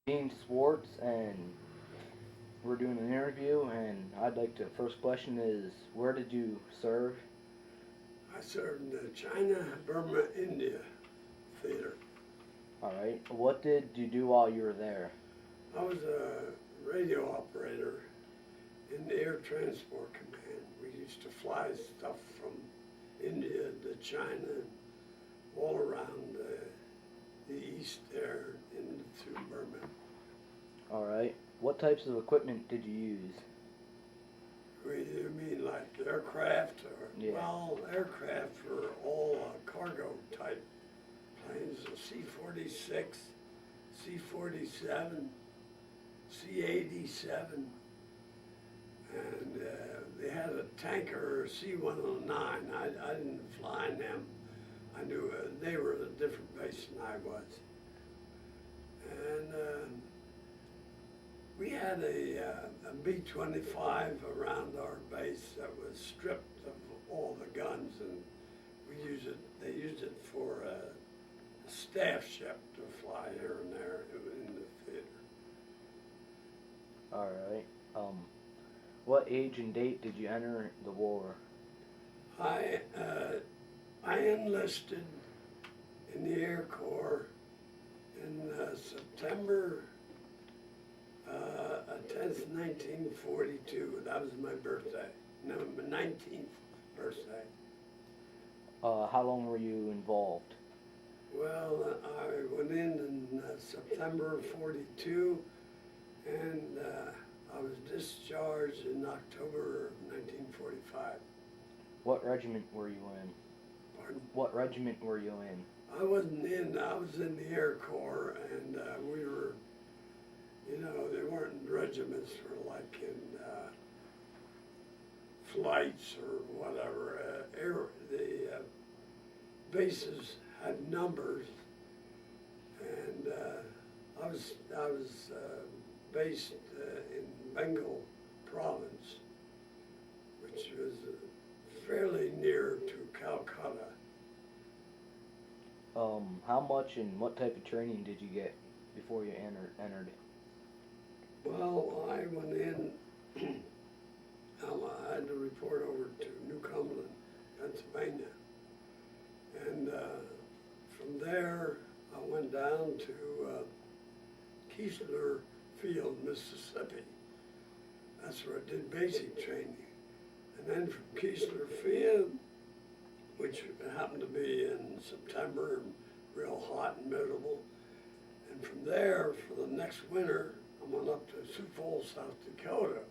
Dean Swartz, and we're doing an interview. And I'd like to. First question is, where did you serve? I served in the China, Burma, India theater. All right. What did you do while you were there? I was a radio operator in the Air Transport Command. We used to fly stuff from India to China, all around the east there into Burma. All right. What types of equipment did you use? You mean like aircraft? Or, Yeah. Well, aircraft were all cargo type planes, C-46, C-47, C-87, and they had a tanker, C-109. I didn't fly in them. I knew they were at a different base than I was. And we had a B-25 around our base that was stripped of all the guns, and they used it for a staff ship to fly here and there in the theater. All right. What age and date did you enter the war? I enlisted in the Air Corps in September 10th, 1942. That was my birthday. No, my 19th birthday. How long were you involved? Well, I went in September of 42, and I was discharged in October of 1945. What regiment were you in? Pardon? What regiment were you in? I wasn't in, I was in the Air Corps, and we were, they weren't regiments for like in flights or whatever. The bases had numbers, and I was based in Bengal province, which was fairly near to Calcutta. How much and what type of training did you get before you entered? Well, I went in, I had to report over to New Cumberland, Pennsylvania. And from there, I went down to Keesler Field, Mississippi. That's where I did basic training. And then from Keesler Field, which happened to be in September, real hot and miserable. And from there, for the next winter, I went up to Sioux Falls, South Dakota,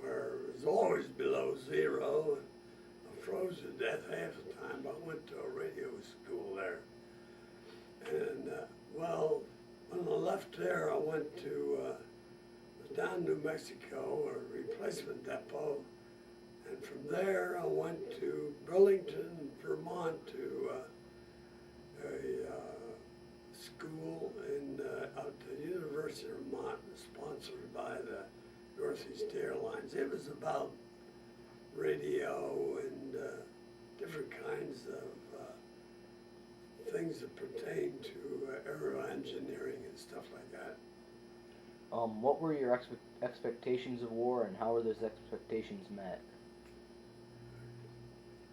where it was always below zero. And I froze to death half the time, but I went to a radio school there. And well, when I left there, I went to, was down in New Mexico, a replacement depot. And from there, I went to Burlington, Vermont, to a school in out the University of Vermont, sponsored by the Northeast Airlines. It was about radio and different kinds of things that pertain to aero engineering and stuff like that. What were your expectations of war, and how were those expectations met?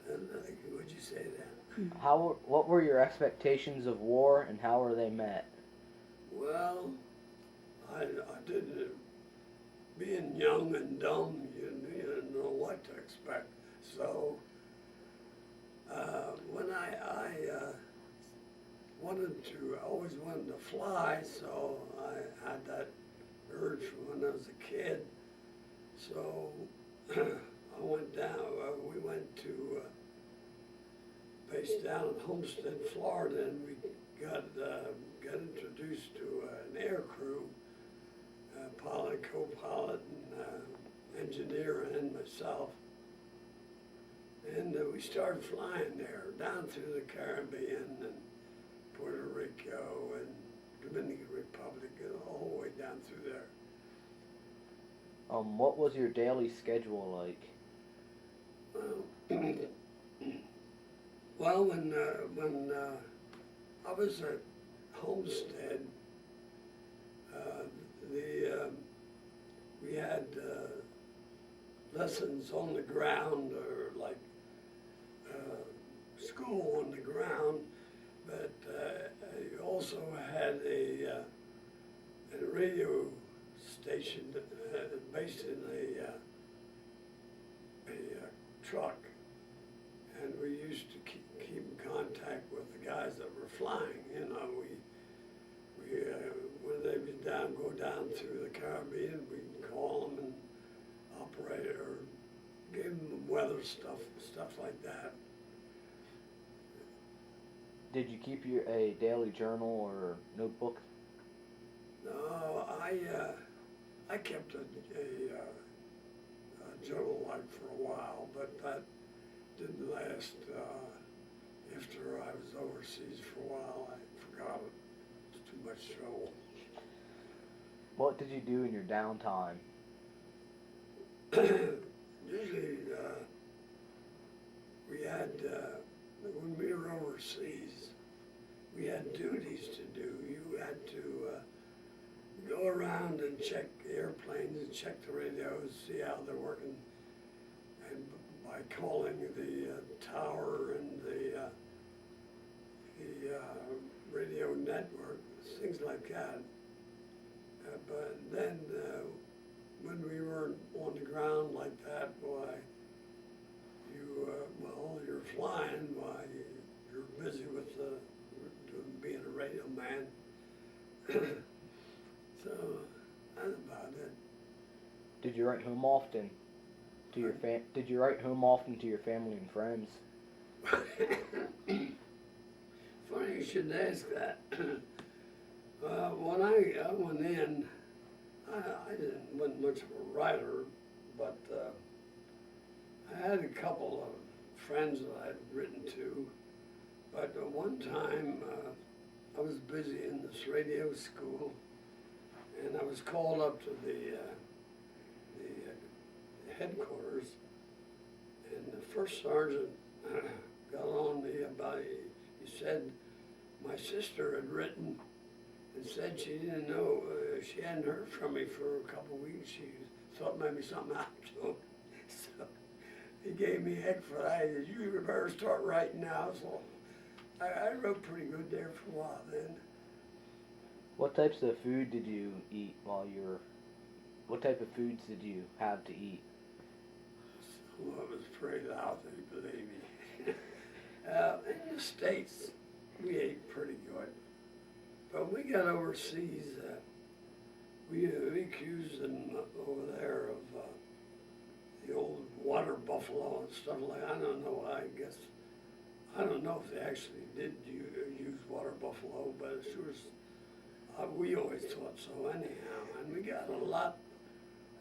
Would you say that? What were your expectations of war, and how were they met? Well, I didn't. Being young and dumb, you didn't know what to expect. So when I always wanted to fly, so I had that urge from when I was a kid. So I went down. We went to base down in Homestead, Florida, and we got introduced to an air crew, pilot, co-pilot, and engineer, and myself. And we started flying there, down through the Caribbean and Puerto Rico and Dominican Republic, and all the way down through there. What was your daily schedule like? Well, when I was at Homestead, lessons on the ground, or like school on the ground, but I also had a radio station based in a truck, and we used to keep in contact with the guys that were flying. You know, we when they would go down through the Caribbean, we'd call them and operate it, or give them weather stuff like that. Did you keep a daily journal or notebook? No, I kept a journal like for a while, but that didn't last. After I was overseas for a while, I forgot it. It's too much trouble. What did you do in your downtime? Usually, we had, when we were overseas, we had duties to do. You had to go around and check the airplanes and check the radios, see how they're working, and by calling the tower and the radio network, things like that. But then when we were on the ground like that, why, you're flying, why, you're busy with being a radio man. So that's about it. Did you write home often to your Did you write home often to your family and friends? Funny you should ask that. When I went in, I wasn't much of a writer, but I had a couple of friends that I'd written to. But one time I was busy in this radio school, and I was called up to the headquarters, and the first sergeant got on me about it. He said my sister had written and said she didn't know, she hadn't heard from me for a couple of weeks. She thought maybe something happened to him. So he gave me heck for that. He said, you better start writing now. So I wrote pretty good there for a while then. What types of food did you eat what type of foods did you have to eat? Well, it was pretty lousy, believe me. In the States, we ate pretty good. But when we got overseas, we accused them over there of the old water buffalo and stuff like that. I don't know, I don't know if they actually did use water buffalo, but it sure as, we always thought so anyhow. And we got a lot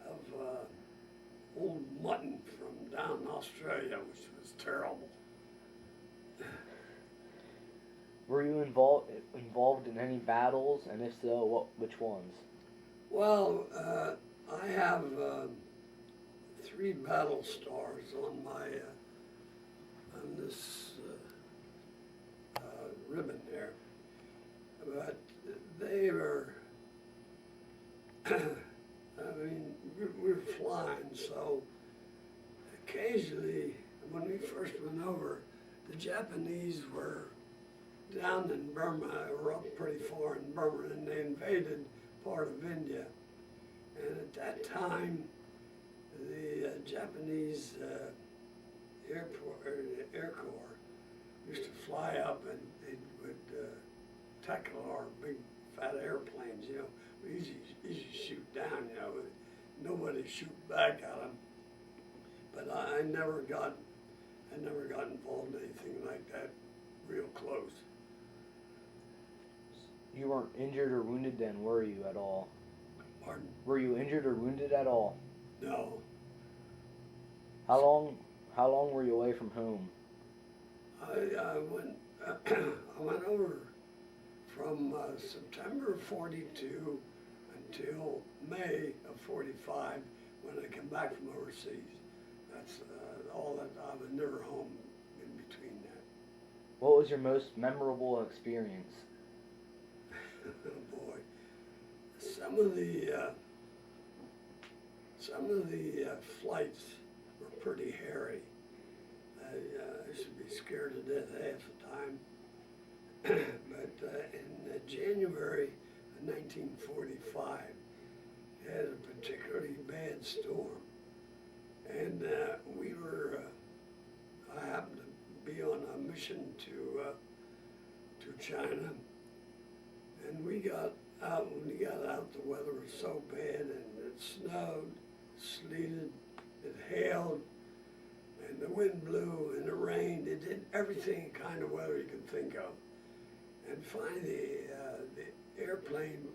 of old mutton from down in Australia, which was terrible. Were you involved in any battles, and if so, which ones? Well, I have 3 battle stars on my on this ribbon there, but they were. I mean, we were flying, so occasionally, when we first went over, the Japanese were down in Burma, or up pretty far in Burma, and they invaded part of India. And at that time, the Japanese Air Corps used to fly up, and they would tackle our big fat airplanes, you know. Easy shoot down, you know. Nobody shoot back at them. But I never got involved in anything like that real close. You weren't injured or wounded then, were you, at all? Pardon? Were you injured or wounded at all? No. How long were you away from home? I went over from September of 42 until May of 45 when I came back from overseas. That's all that. I was never home in between that. What was your most memorable experience? Oh boy, some of the flights pretty hairy. I should be scared to death half the time. But in January of 1945, had a particularly bad storm. And I happened to be on a mission to China. And we got out, when we got out, the weather was so bad, and it snowed, sleeted, it hailed, and the wind blew, and it rained. It did everything kind of weather you could think of. And finally, the airplane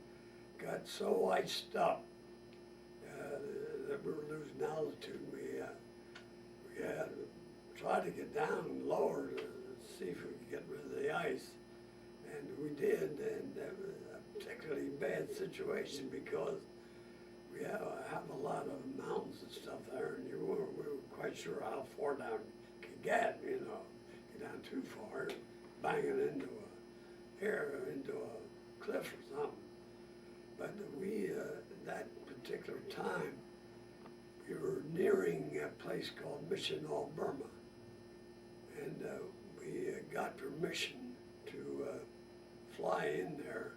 got so iced up that we were losing altitude. We had to try to get down and lower to see if we could get rid of the ice. And we did, and that was a particularly bad situation because we have a lot of mountains and stuff there, and we weren't quite sure how far down you could get, get down too far, banging into a cliff or something. But that particular time, we were nearing a place called Mission, Burma, and we got permission to fly in there,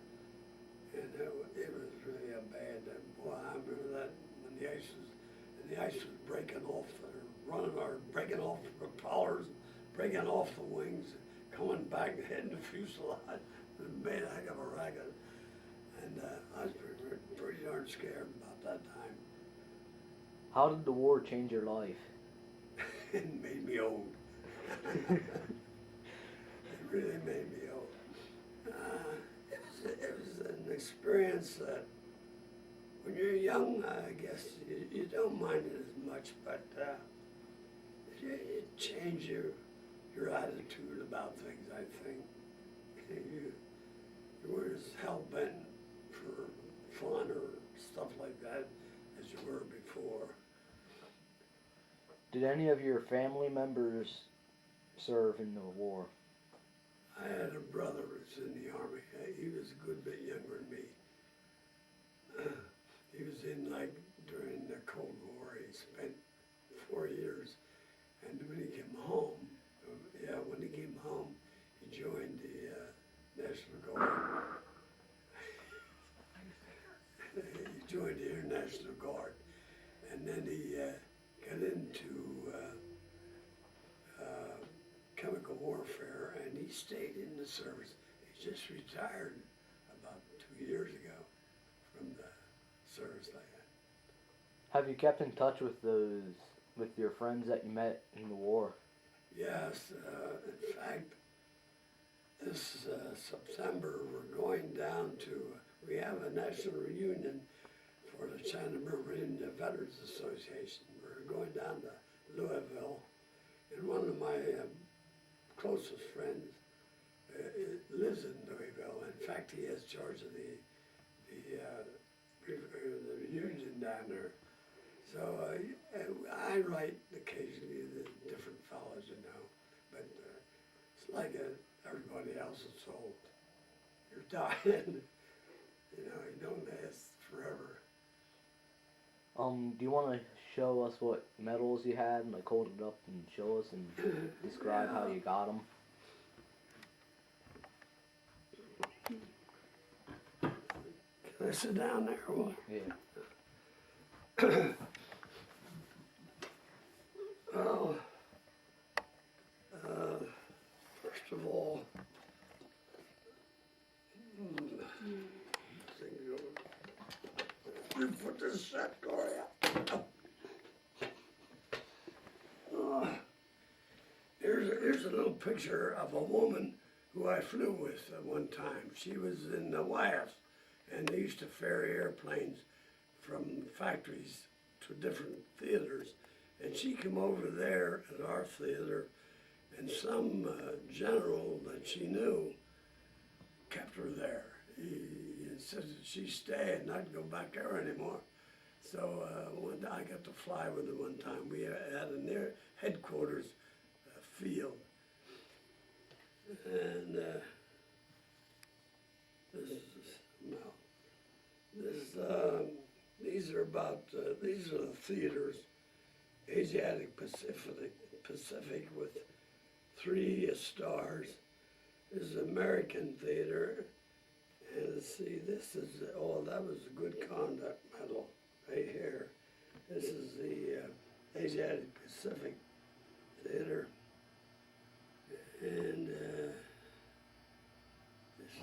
and it was really a bad. Boy, I remember that when the ice was breaking off, breaking off the propellers, breaking off the wings, coming back heading the fuselage. It made a heck of a racket, and I was pretty darn scared about that time. How did the war change your life? It made me old. It really made me old. It was an experience that when you're young, I guess you don't mind it as much, but it changed your attitude about things, I think. You weren't as hell-bent for fun or stuff like that as you were before. Did any of your family members serve in the war? I had a brother who was in the Army. He was a good bit younger than me. He was in, during the Cold War. He spent 4 years. And when he came home, he joined the National Guard. He joined the Air National Guard. And then he got into chemical warfare, and he stayed in the service. He just retired about 2 years ago from the service like that. Have you kept in touch with your friends that you met in the war? Yes, in fact, this September we're going down we have a national reunion for the China Burma Indian Veterans Association. We're going down to Louisville, and one of my closest friends lives in Louisville. In fact, he has charge of the reunion down there. So I write occasionally to different fellows, but it's like everybody else is old. You're dying, you don't last forever. Do you want to show us what medals you had, and hold it up and show us and describe how you got them? Can I sit down there or what? Yeah. Well, first of all, you put this set, Gloria. Here's a little picture of a woman who I flew with at one time. She was in the WWII, and they used to ferry airplanes from factories to different theaters. And she came over there at our theater, and some general that she knew kept her there. He insisted she stay and not go back there anymore. So I got to fly with her one time. We had a near headquarters field. And these are the theaters. Asiatic Pacific with 3 stars. This is American theater. And see, this is, oh, that was a good conduct medal right here. This is the Asiatic Pacific Theater. And this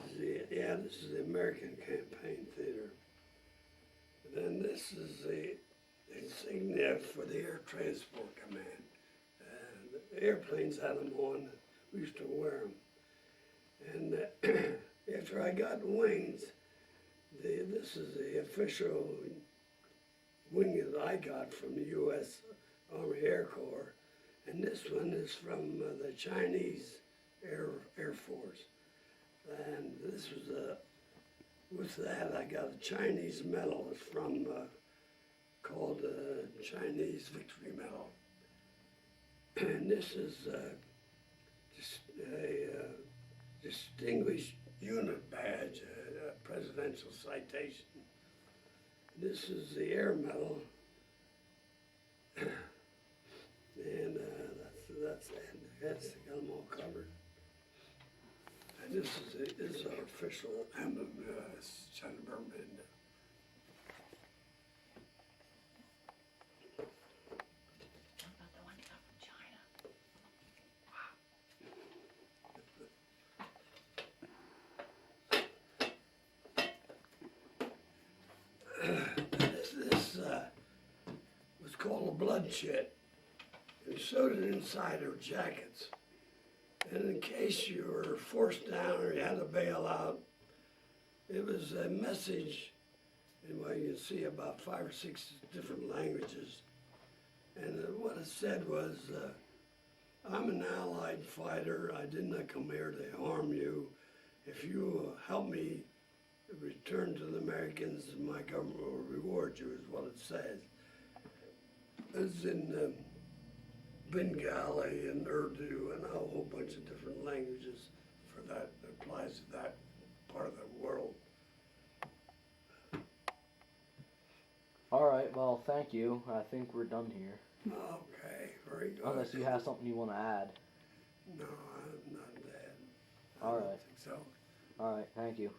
is the American Campaign Theater. Then this is the insignia for the Air Transport Command. The airplanes had them on, we used to wear them. And after I got wings, this is the official wing that I got from the U.S. Army Air Corps. And this one is from the Chinese Air Force. And this was with that I got a Chinese medal. It's from called the Chinese Victory Medal. And this is just a distinguished unit badge, a presidential citation. This is the Air Medal. And that's got them all covered. And this is our official emblem, China Berman. What about the one you got from China? This was called a bloodshed. We sewed it inside our jackets. And in case you were forced down or you had to bail out, it was a message, and well, you can see about 5 or 6 different languages. And what it said was, I'm an allied fighter. I did not come here to harm you. If you help me return to the Americans, my government will reward you, is what it says. It's in Bengali and Urdu and a whole bunch of different languages for that applies to that part of the world. All right, well, thank you. I think we're done here. Okay, very good. Unless you have something you want to add. No, I'm not dead. All I don't right. think so. All right, thank you.